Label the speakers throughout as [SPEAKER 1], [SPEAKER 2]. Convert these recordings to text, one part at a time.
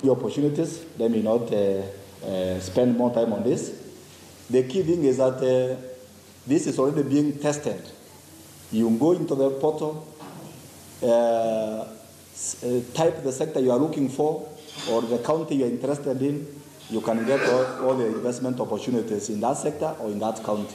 [SPEAKER 1] the opportunities. Let me not spend more time on this. The key thing is that this is already being tested. You go into the portal, type the sector you are looking for or the county you are interested in. You can get all the investment opportunities in that sector or in that county.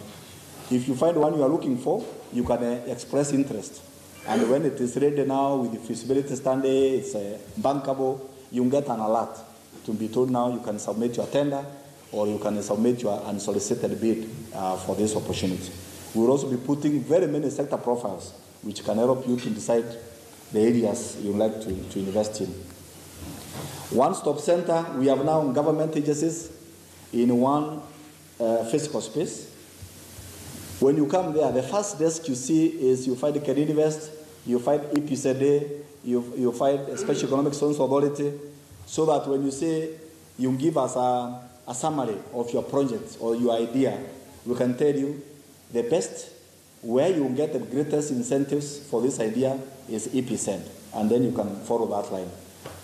[SPEAKER 1] If you find one you are looking for, you can express interest. And when it is ready now with the feasibility study, it's bankable, you get an alert to be told now you can submit your tender or you can submit your unsolicited bid for this opportunity. We will also be putting very many sector profiles which can help you to decide the areas you like to invest in. One-stop center, we have now government agencies in one physical space. When you come there, the first desk you see is you find CredInvest, you find EPCD, you find a Special Economic Zones Authority, so that when you say you give us a summary of your project or your idea, we can tell you the best, where you get the greatest incentives for this idea is EPCD, and then you can follow that line.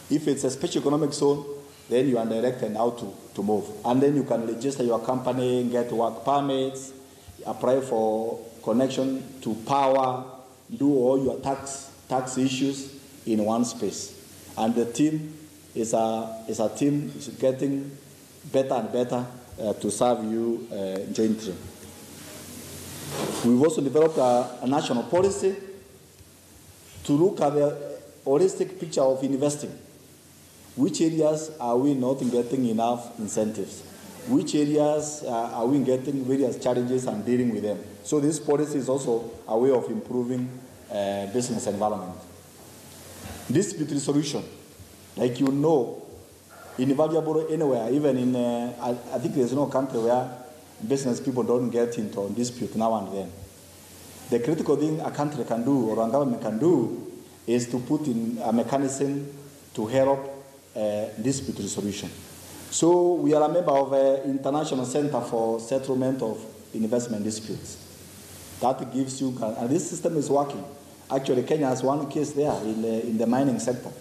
[SPEAKER 1] If it's a Special Economic Zone, then you are directed how to move. And then you can register your company, get work permits, apply for connection to power, do all your tax issues in one space. And the team is a team is getting better and better to serve you jointly. We've also developed a national policy to look at the holistic picture of investing. Which areas are we not getting enough incentives? Which areas are we getting various challenges and dealing with them? So this policy is also a way of improving business environment. Dispute resolution, like you know, invaluable anywhere, even in, I think there's no country where business people don't get into dispute now and then. The critical thing a country can do or a government can do is to put in a mechanism to help dispute resolution. So we are a member of the International Center for Settlement of Investment Disputes. That gives you, and this system is working. Actually, Kenya has one case there in the mining sector.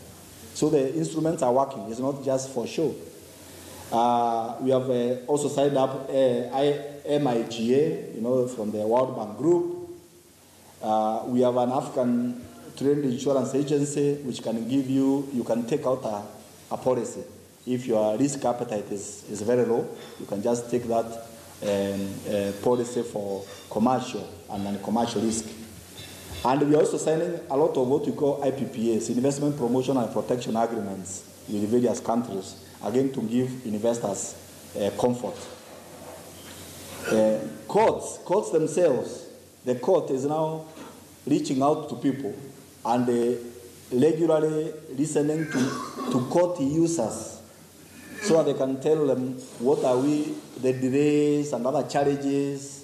[SPEAKER 1] So the instruments are working. It's not just for show. We have also signed up MIGA, from the World Bank Group. We have an African Trade Insurance Agency which can give you can take out a policy. If your risk appetite is very low, you can just take that policy for commercial and non-commercial risk. And we are also signing a lot of what we call IPPAs, Investment Promotion and Protection Agreements, with various countries, again to give investors comfort. Courts themselves, the court is now reaching out to people and regularly listening to court users so that they can tell them what are the delays and other challenges,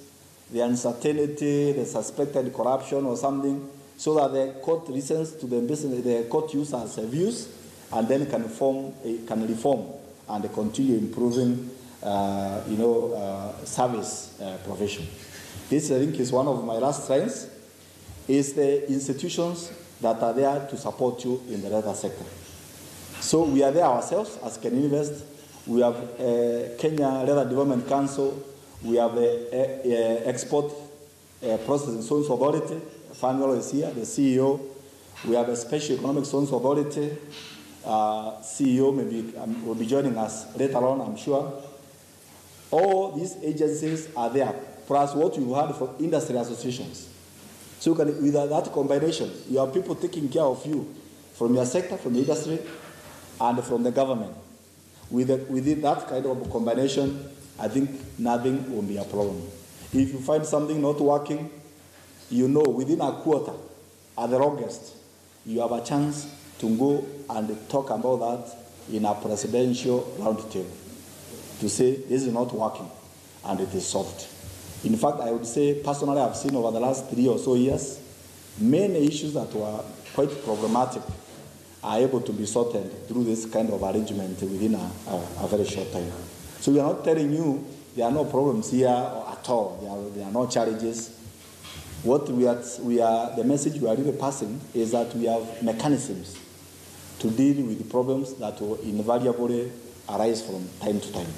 [SPEAKER 1] the uncertainty, the suspected corruption or something, so that the court listens to the court users' views and then can reform and continue improving, service provision. This, I think, is one of my last strengths, is the institutions that are there to support you in the leather sector. So we are there ourselves as CredInvest. We have Kenya Leather Development Council. We have the Export Processing Zones Authority. Fanuel is here, the CEO. We have a Special Economic Zones Authority. CEO will be joining us later on, I'm sure. All these agencies are there, plus what you heard from industry associations. So with that combination, you have people taking care of you from your sector, from the industry, and from the government. Within that kind of combination, I think nothing will be a problem. If you find something not working, within a quarter, at the longest, you have a chance to go and talk about that in a presidential roundtable to say this is not working and it is solved. In fact, I would say personally I've seen over the last 3 or so years, many issues that were quite problematic are able to be sorted through this kind of arrangement within a very short time. So we are not telling you there are no problems here at all. There are no challenges. What the message we are really passing is that we have mechanisms to deal with the problems that will invariably arise from time to time.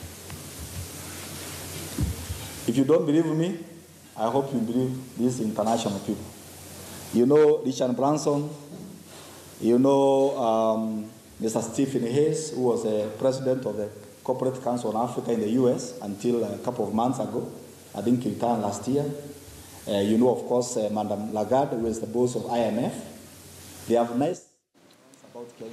[SPEAKER 1] If you don't believe me, I hope you believe these international people. You know Richard Branson, you know Mr. Stephen Hayes, who was a president of the Corporate Council on Africa in the US until a couple of months ago. I think he retired last year. You know, of course, Madame Lagarde, who is the boss of IMF. They have nice